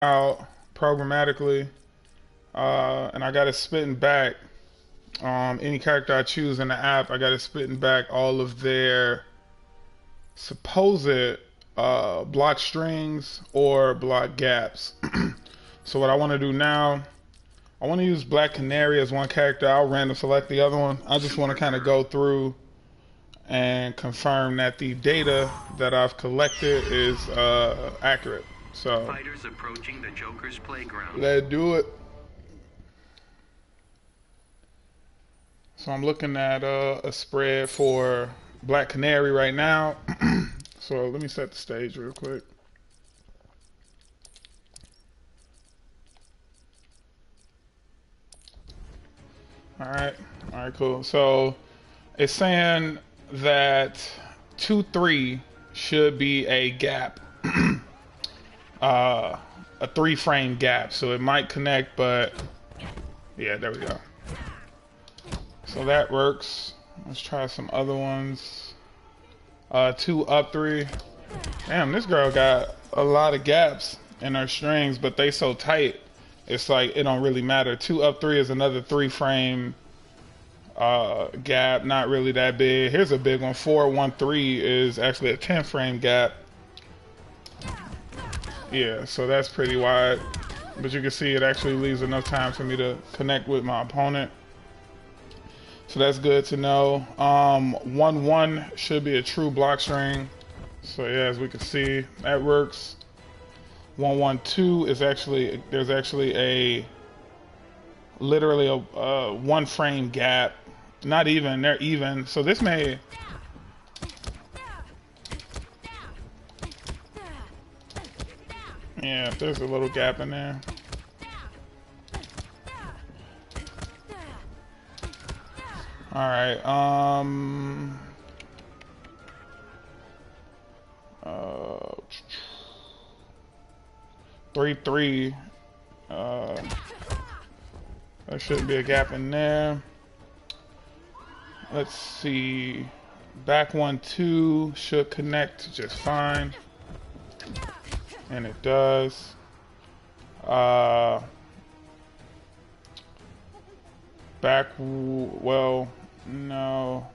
out programmatically, and I got it spitting back. Any character I choose in the app, I got it spitting back all of their supposed block strings or block gaps. So what I want to do now, I want to use Black Canary as one character. I'll random select the other one. I just want to kind of go through and confirm that the data that I've collected is accurate. So Fighters approaching the Joker's playground. let's do it. So I'm looking at a spread for Black Canary right now. So let me set the stage real quick. All right, cool. So it's saying that 2-3 should be a gap, a 3-frame gap. So it might connect, but yeah, there we go. So that works. Let's try some other ones. 2 up 3. Damn, this girl got a lot of gaps in her strings, but they so tight. It's like it don't really matter. 2 up 3 is another 3-frame gap, not really that big. Here's a big one. 4-1-3 is actually a 10-frame gap. Yeah, so that's pretty wide. But you can see it actually leaves enough time for me to connect with my opponent. So that's good to know. 1-1 should be a true block string. So yeah, as we can see, that works. 1-1-2 is actually, there's actually a literally a 1-frame gap. Not even, they're even. So this may, yeah, there's a little gap in there. All right. 3-3. There shouldn't be a gap in there. Let's see. Back 1-2 should connect just fine, and it does. Well, no,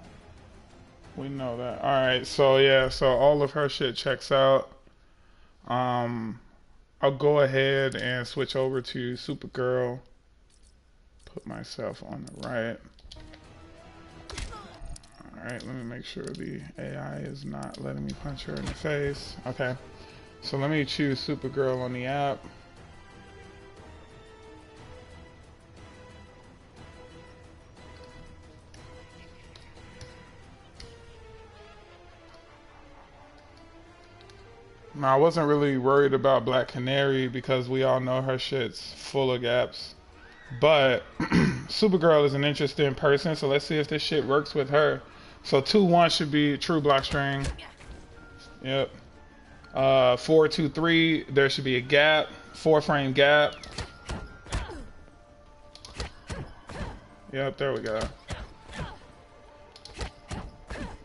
we know that. All right, so yeah, so all of her shit checks out. I'll go ahead and switch over to Supergirl. Put myself on the right. All right, let me make sure the AI is not letting me punch her in the face. Okay, so let me choose Supergirl on the app. Now, I wasn't really worried about Black Canary because we all know her shit's full of gaps. But Supergirl is an interesting person, so let's see if this shit works with her. So 2-1 should be true block string. Yep. 4-2-3, there should be a gap, 4-frame gap. Yep, there we go.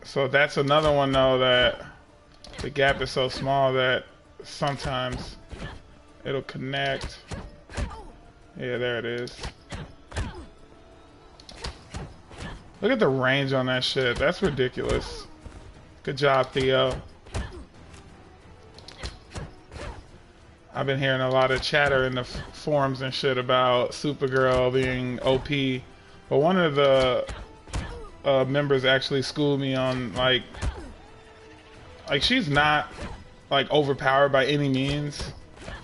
So that's another one though that the gap is so small that sometimes it'll connect. Yeah, there it is. Look at the range on that shit. That's ridiculous. Good job, Theo. I've been hearing a lot of chatter in the forums and shit about Supergirl being OP. But one of the members actually schooled me on like she's not like overpowered by any means.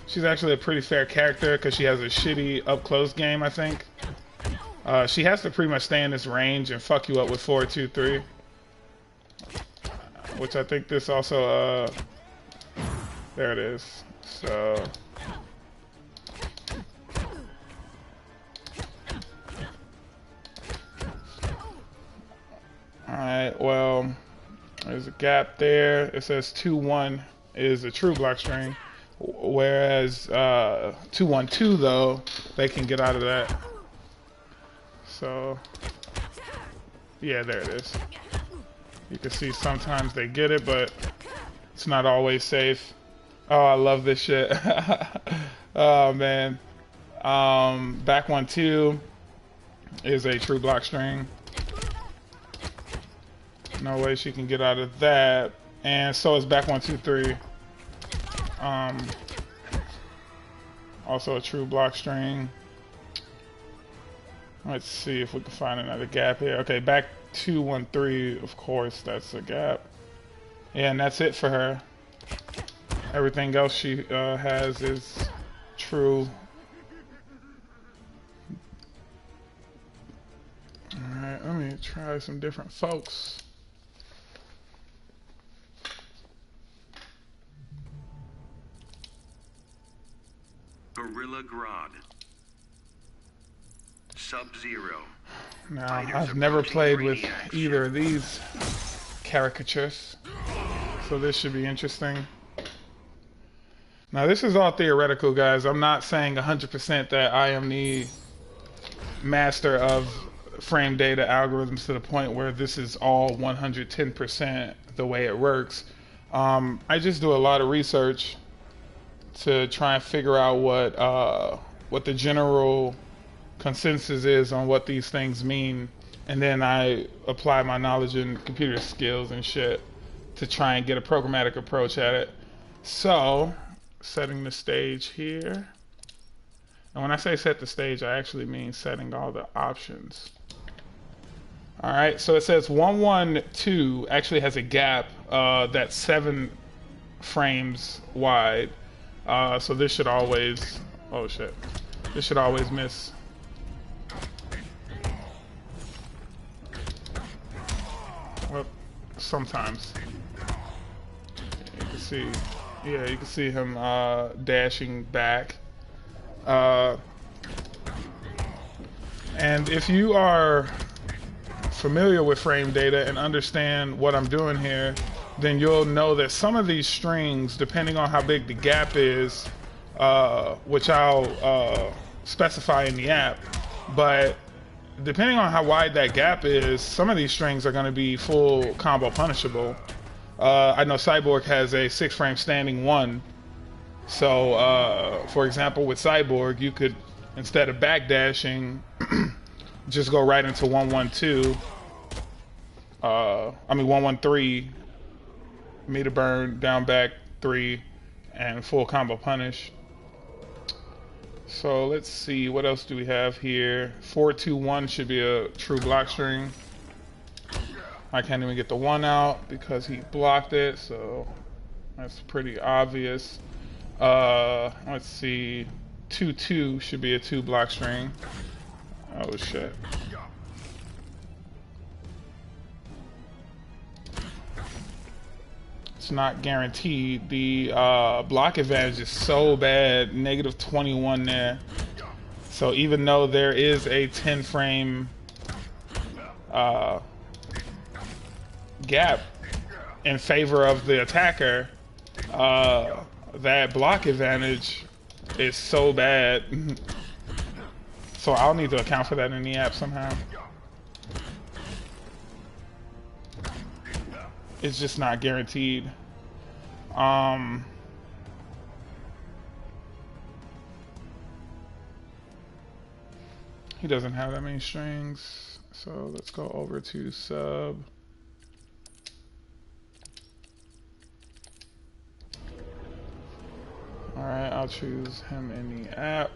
She's actually a pretty fair character because she has a shitty up close game, I think. She has to pretty much stay in this range and fuck you up with 4-2-3, which I think this also there it is. So alright, well, there's a gap there. It says 2-1 is a true block string, whereas 2-1-2 though, they can get out of that. So yeah, there it is. You can see sometimes they get it, but it's not always safe. Oh, I love this shit. Oh man. Back 1-2 is a true block string. No way she can get out of that. And so is back 1-2-3. Also a true block string. Let's see if we can find another gap here. Okay, back 2-1-3, of course, that's a gap. Yeah, and that's it for her. Everything else she has is true. Alright, let me try some different folks. Gorilla Grodd. Sub-Zero. Now, I've never played with either of these caricatures, so this should be interesting. Now, this is all theoretical, guys. I'm not saying 100% that I am the master of frame data algorithms to the point where this is all 110% the way it works. I just do a lot of research to try and figure out what the general consensus is on what these things mean, and then I apply my knowledge in computer skills and shit to try and get a programmatic approach at it. So, setting the stage here. And when I say set the stage, I actually mean setting all the options. Alright, so it says 1-1-2 actually has a gap that's 7 frames wide. So this should always, oh shit, this should always miss. Well, sometimes. You can see, yeah, you can see him dashing back. And if you are familiar with frame data and understand what I'm doing here, then you'll know that some of these strings, depending on how big the gap is, which I'll specify in the app, but depending on how wide that gap is, some of these strings are going to be full combo punishable. I know Cyborg has a 6-frame standing 1. So, for example, with Cyborg, you could, instead of backdashing, just go right into 1-1-2. 1-1-3. Meter burn, down back 3, and full combo punish. So let's see, what else do we have here? 4-2-1 should be a true block string. I can't even get the 1 out because he blocked it, so that's pretty obvious. Let's see, 2-2 should be a 2 block string. Oh shit. It's not guaranteed. The block advantage is so bad, -21 there. So even though there is a 10 frame gap in favor of the attacker, that block advantage is so bad. So I'll need to account for that in the app somehow. It's just not guaranteed. He doesn't have that many strings, so let's go over to sub. Alright, I'll choose him in the app.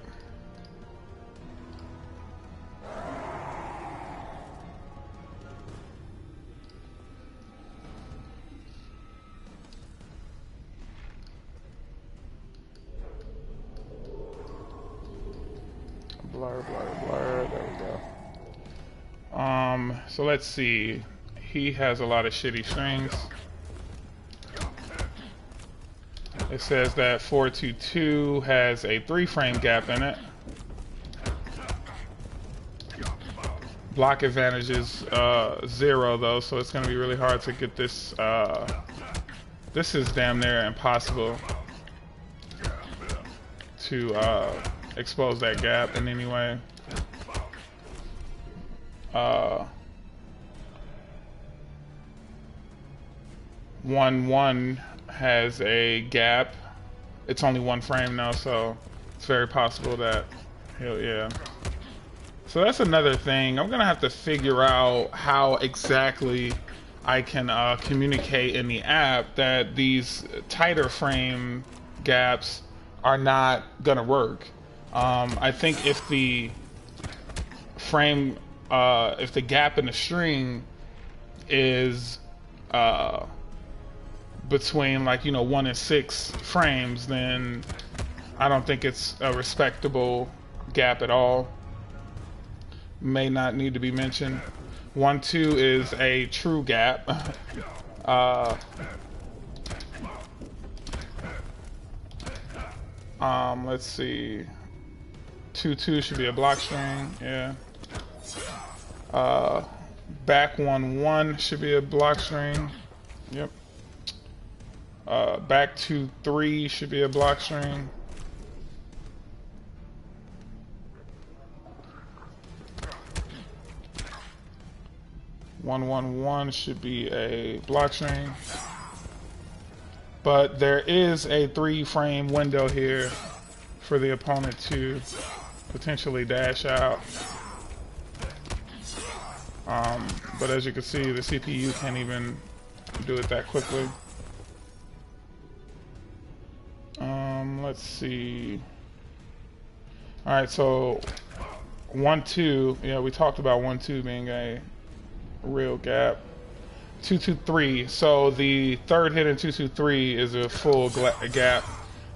Blur, blur, blur, there we go. So let's see. He has a lot of shitty strings. It says that 4-2-2 has a 3-frame gap in it. Block advantage is 0 though, so it's gonna be really hard to get this. This is damn near impossible to expose that gap in any way. 1-1 has a gap. It's only 1 frame now, so It's very possible that yeah. So that's another thing. I'm gonna have to figure out how exactly I can communicate in the app that these tighter frame gaps are not gonna work. I think if the frame, if the gap in the string is between, like, you know, 1 and 6 frames, then I don't think it's a respectable gap at all. May not need to be mentioned. 1, 2 is a true gap. Let's see. 2, 2 should be a block string. Yeah. Back 1, 1 should be a block string. Yep. Back 2, 3 should be a block string. One, 1, 1 should be a block string. But there is a 3-frame window here for the opponent to potentially dash out. But as you can see, the CPU can't even do it that quickly. Let's see. Alright, so 1, 2, yeah, we talked about 1, 2 being a real gap. 2, 2, 3. So the third hit in 2, 2, 3 is a full gap.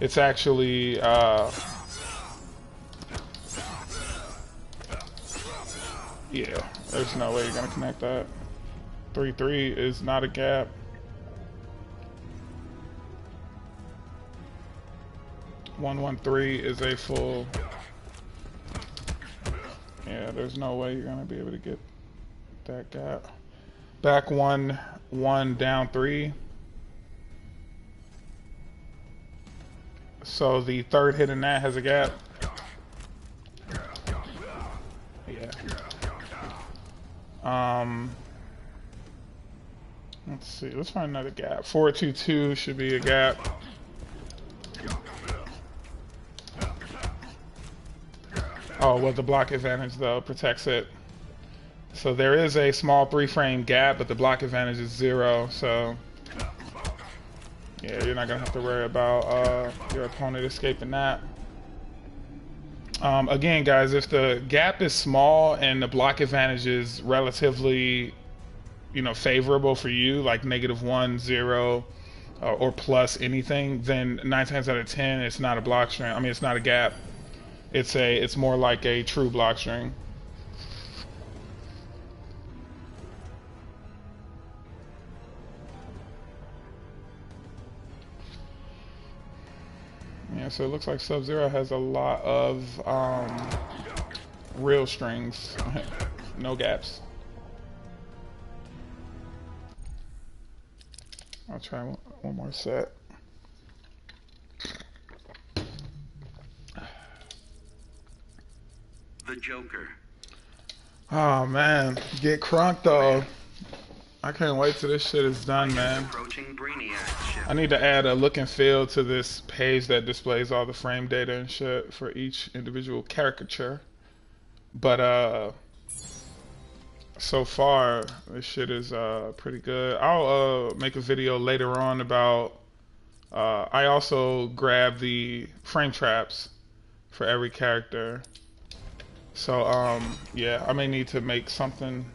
It's actually yeah, there's no way you're gonna connect that. 3, 3 is not a gap. 1, 1, 3 is a full. Yeah, there's no way you're gonna be able to get that gap. Back 1, 1, down 3. So the third hit in that has a gap. Yeah. Let's see. Let's find another gap. 4, 2, 2 should be a gap. Oh, well, the block advantage though protects it. So there is a small 3-frame gap, but the block advantage is 0. So yeah, you're not gonna have to worry about your opponent escaping that. Again, guys, if the gap is small and the block advantage is relatively, you know, favorable for you, like -1, 0, or plus anything, then 9 times out of 10, it's not a block string. I mean, it's not a gap. It's more like a true block string. Yeah, so it looks like Sub-Zero has a lot of real strings, no gaps. I'll try one more set. The Joker. Oh man, get crunked though. I can't wait till this shit is done, man. I need to add a look and feel to this page that displays all the frame data and shit for each individual caricature. But so far this shit is pretty good. I'll make a video later on about I also grabbed the frame traps for every character. So yeah, I may need to make something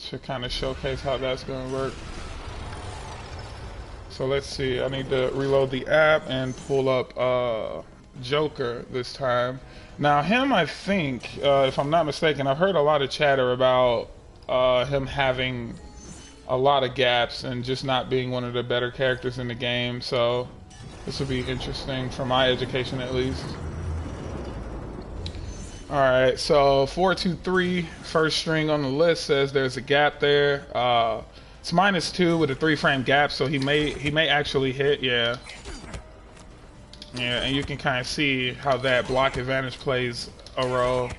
to kind of showcase how that's going to work. So let's see, I need to reload the app and pull up Joker this time. Now him, I think, if I'm not mistaken, I've heard a lot of chatter about him having a lot of gaps and just not being one of the better characters in the game. So this will be interesting for my education at least. Alright, so 4, 2, 3, first string on the list says there's a gap there. It's -2 with a 3-frame gap, so he may actually hit, yeah. Yeah, and you can kind of see how that block advantage plays a role.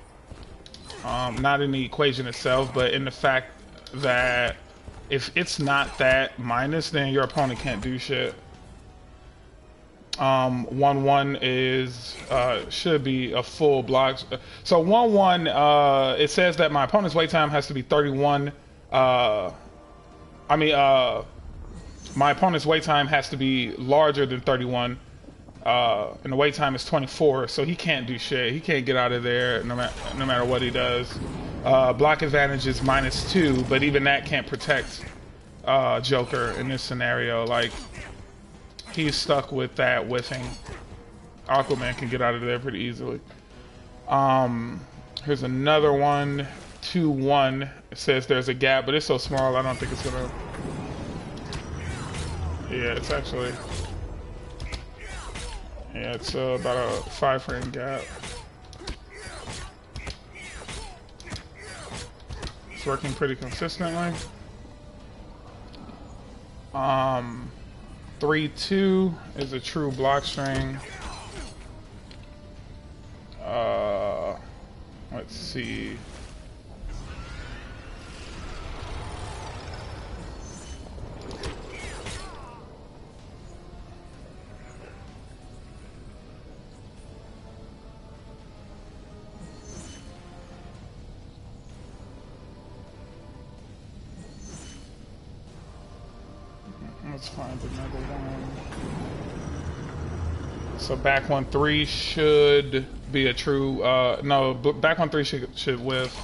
Not in the equation itself, but in the fact that if it's not that minus, then your opponent can't do shit. 1-1 is should be a full block. So 1-1, it says that my opponent's wait time has to be 31. My opponent's wait time has to be larger than 31. And the wait time is 24, so he can't do shit. He can't get out of there no matter what he does. Block advantage is -2, but even that can't protect Joker in this scenario. Like, he's stuck with that whiffing. Aquaman can get out of there pretty easily. Here's another one, 2-1. It says there's a gap, but it's so small I don't think it's gonna... Yeah, it's actually... Yeah, it's about a 5-frame gap. It's working pretty consistently. 3-2 is a true block string. Let's see. Let's find another one. So back 1-3 should be a true. No, back 1-3 should whiff.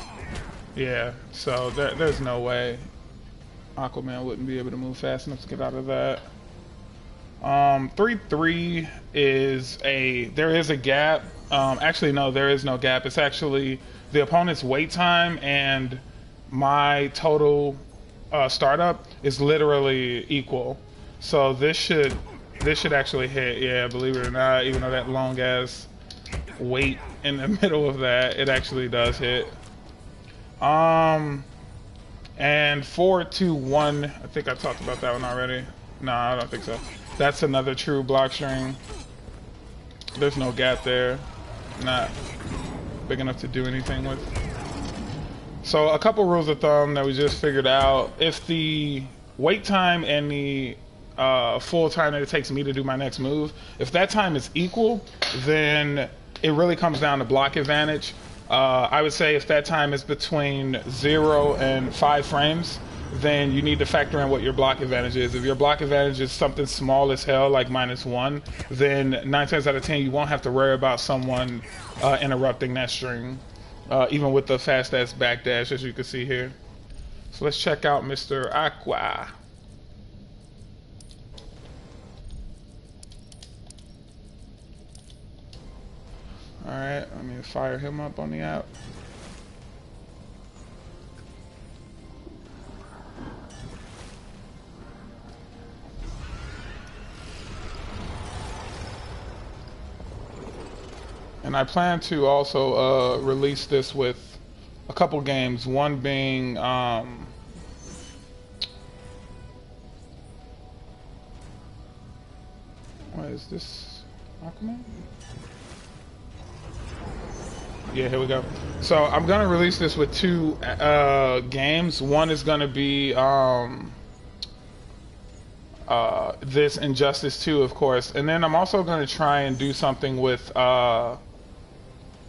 Yeah. So there's no way Aquaman wouldn't be able to move fast enough to get out of that. 3-3 is there is a gap. Actually, no, there is no gap. It's actually the opponent's wait time and my total startup is literally equal. So this should actually hit. Yeah, believe it or not, even though that long ass wait in the middle of that, it actually does hit. And 4-2-1, I think I talked about that one already. No, I don't think so. That's another true block string. There's no gap there. Not big enough to do anything with. So a couple rules of thumb that we just figured out. If the wait time and the full time that it takes me to do my next move, if that time is equal, then it really comes down to block advantage. I would say if that time is between 0 and 5 frames, then you need to factor in what your block advantage is. If your block advantage is something small as hell, like -1, then 9 times out of 10 you won't have to worry about someone interrupting that string, even with the fast ass backdash, as you can see here. So let's check out Mr. Aqua. Alright, let me fire him up on the app. And I plan to also release this with a couple games, one being what is this? Aquaman? Yeah, here we go. So I'm gonna release this with 2 games. One is gonna be this Injustice 2, of course, and then I'm also gonna try and do something with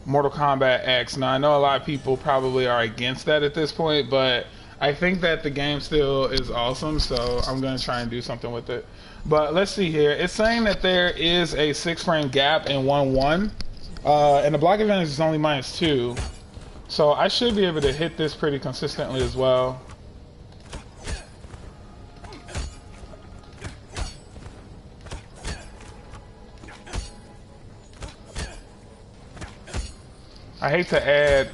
Mortal Kombat X. Now I know a lot of people probably are against that at this point, but I think that the game still is awesome, so I'm gonna try and do something with it. But let's see here. It's saying that there is a 6-frame gap in 1-1. And the block advantage is only -2, so I should be able to hit this pretty consistently as well. I hate to add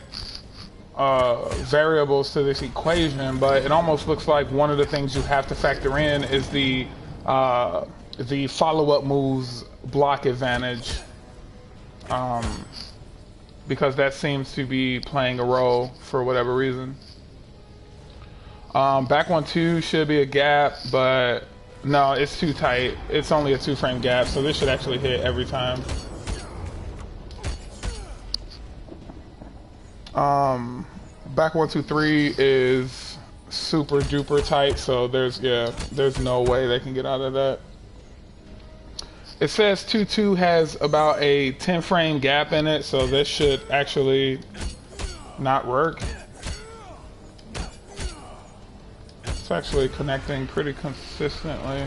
variables to this equation, but it almost looks like one of the things you have to factor in is the follow-up moves block advantage. Because that seems to be playing a role for whatever reason. Back 1-2 should be a gap, but no, it's too tight. It's only a 2-frame gap, so this should actually hit every time. Back 1-2-3 is super duper tight, so there's no way they can get out of that. It says 2.2 has about a 10 frame gap in it, so this should actually not work. It's actually connecting pretty consistently.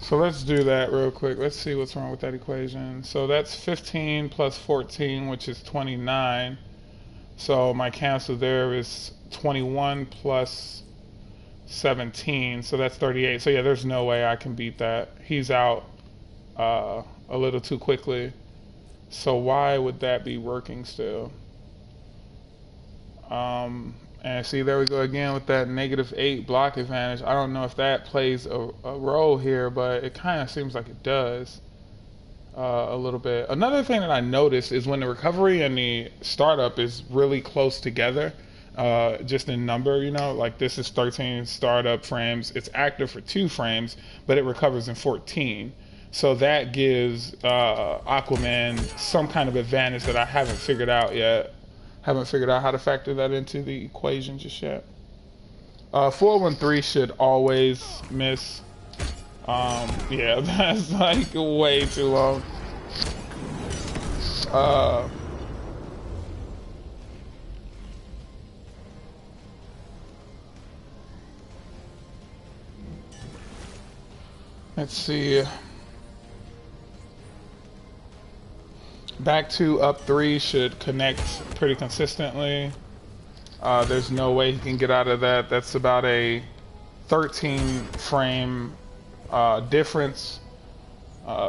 So let's do that real quick. Let's see what's wrong with that equation. So that's 15 plus 14, which is 29. So my cancel there is 21 plus 17. So that's 38. So yeah, there's no way I can beat that. He's out a little too quickly. So why would that be working still? And see, there we go again with that -8 block advantage. I don't know if that plays a role here, but it kind of seems like it does a little bit. Another thing that I noticed is when the recovery and the startup is really close together, just in number, you know, like this is 13 startup frames. It's active for 2 frames, but it recovers in 14. So that gives Aquaman some kind of advantage that I haven't figured out yet. Haven't figured out how to factor that into the equation just yet. 413 should always miss. Yeah, that's like way too long. Let's see. Back 2, up 3 should connect pretty consistently. There's no way he can get out of that. That's about a 13 frame difference.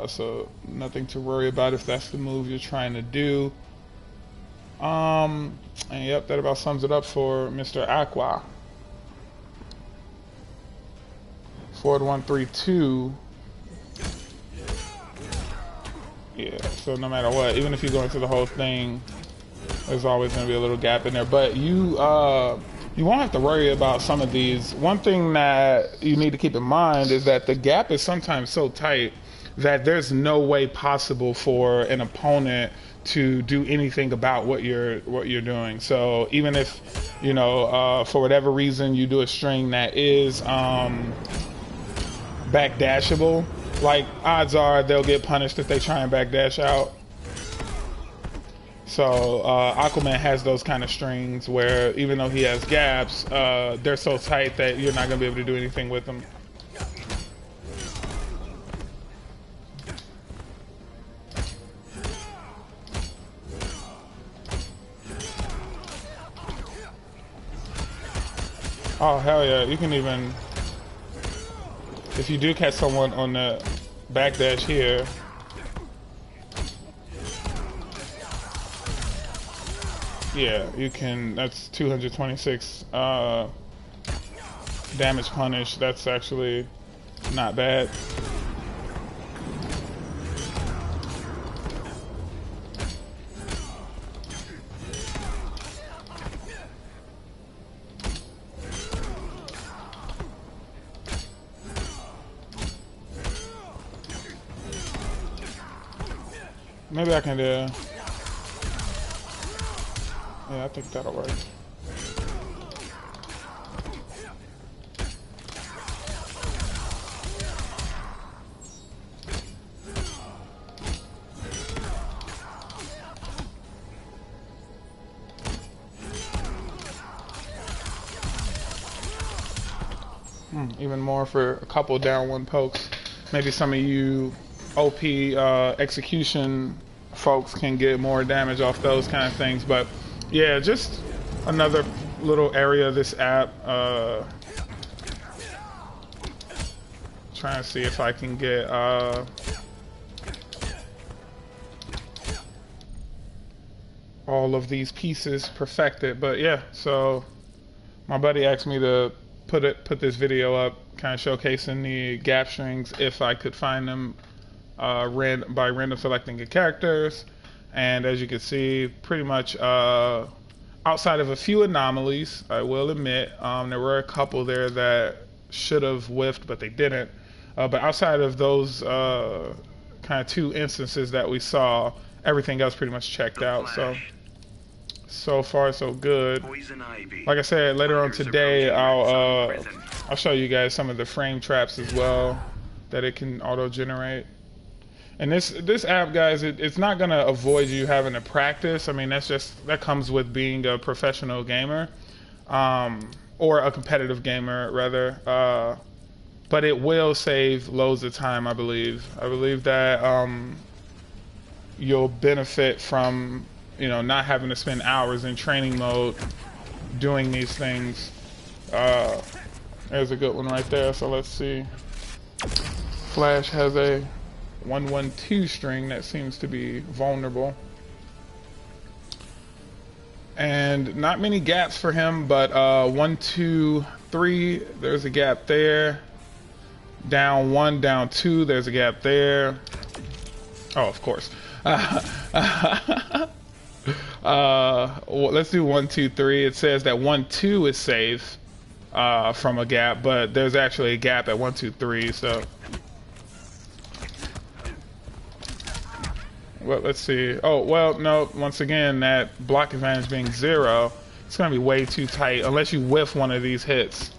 So nothing to worry about if that's the move you're trying to do. And yep, that about sums it up for Mr. Aqua. Forward 1-3-2. Yeah, so no matter what, even if you go into the whole thing, there's always going to be a little gap in there. But you won't have to worry about some of these. One thing that you need to keep in mind is that the gap is sometimes so tight that there's no way possible for an opponent to do anything about what you're doing. So even if, you know, for whatever reason you do a string that is backdashable, like odds are they'll get punished if they try and backdash out. So Aquaman has those kind of strings where even though he has gaps, they're so tight that you're not going to be able to do anything with them. Oh hell yeah, you can even, if you do catch someone on the backdash here, yeah, you can, that's 226 damage punish. That's actually not bad. Maybe I can do. Yeah, I think that'll work. Even more for a couple down 1 pokes. Maybe some of you OP execution folks can get more damage off those kind of things. But yeah, just another little area of this app. Trying to see if I can get all of these pieces perfected. But yeah, so my buddy asked me to put this video up, kind of showcasing the gap strings if I could find them by random selecting the characters. And as you can see, pretty much outside of a few anomalies, I will admit, there were a couple there that should have whiffed, but they didn't. But outside of those kind of 2 instances that we saw, everything else pretty much checked out. So So far, so good. Poison ivy. Like I said, later on Fighters today, approaching Red Zone prison. I'll show you guys some of the frame traps as well that it can auto-generate. And this app, guys, it's not gonna avoid you having to practice. I mean, that comes with being a professional gamer, or a competitive gamer rather. But it will save loads of time, I believe. I believe that you'll benefit from, you know, not having to spend hours in training mode doing these things. There's a good one right there. So let's see. Flash has a 112 string that seems to be vulnerable. And not many gaps for him, but 1, 2, 3, there's a gap there. Down 1, down 2, there's a gap there. Oh, of course. Well, let's do 1, 2, 3. It says that 1, 2 is safe from a gap, but there's actually a gap at 1, 2, 3, so. Well, let's see. Oh, well, no, once again, that block advantage being 0, it's gonna be way too tight unless you whiff one of these hits.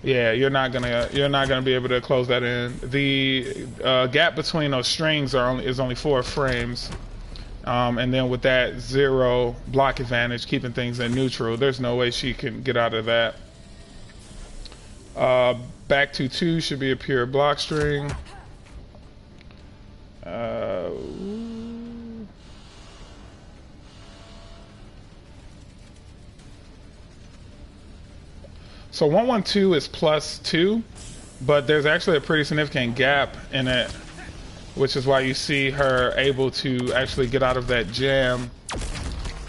Yeah, you're not gonna be able to close that in. The gap between those strings is only 4 frames, and then with that 0 block advantage, keeping things in neutral, there's no way she can get out of that. Back to 2 should be a pure block string. So 112 is +2, but there's actually a pretty significant gap in it, which is why you see her able to actually get out of that jam.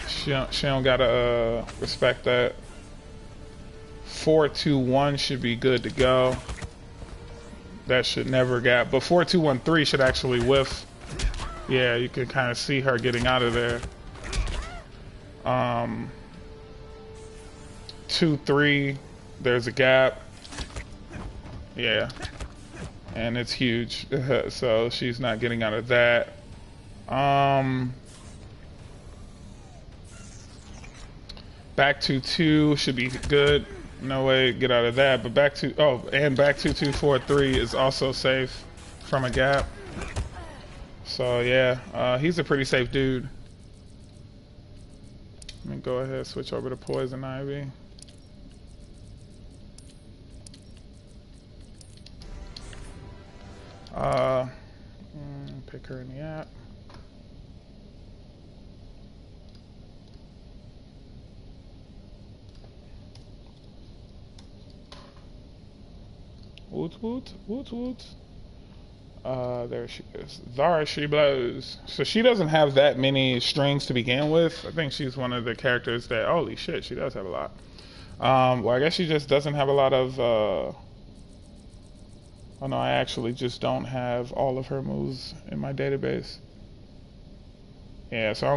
She don't gotta respect that. 4-2-1 should be good to go. That should never gap, but 4-2-1-3 should actually whiff. Yeah, you can kind of see her getting out of there. 2-3, there's a gap. Yeah, and it's huge, so she's not getting out of that. Back to 2 should be good. No way get out of that, but back to 2-2-4-3 is also safe from a gap. So yeah, he's a pretty safe dude. Let me go ahead and switch over to Poison Ivy. Pick her in the app. Woot woot, woot woot. There she is. There she blows. So she doesn't have that many strings to begin with. I think she's one of the characters that, holy shit, she does have a lot. Well, I guess she just doesn't have a lot of, oh no, I actually just don't have all of her moves in my database. Yeah, so I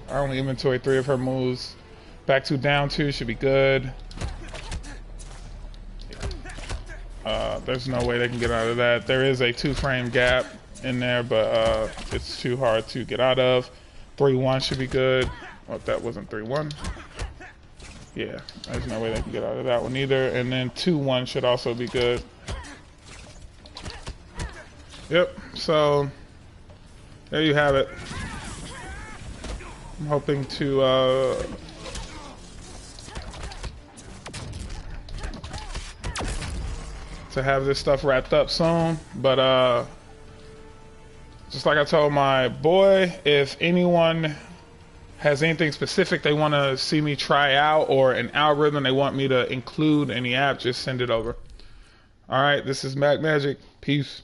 only inventory 3 of her moves. Back 2, down 2 should be good. There's no way they can get out of that. There is a 2-frame gap in there, but it's too hard to get out of. 3-1 should be good. Oh, that wasn't 3-1. Yeah, there's no way they can get out of that one either. And then 2-1 should also be good. Yep, so there you have it. I'm hoping to have this stuff wrapped up soon, but just like I told my boy, if anyone has anything specific they want to see me try out or an algorithm they want me to include in the app, just send it over. All right, this is Mac Magic. Peace.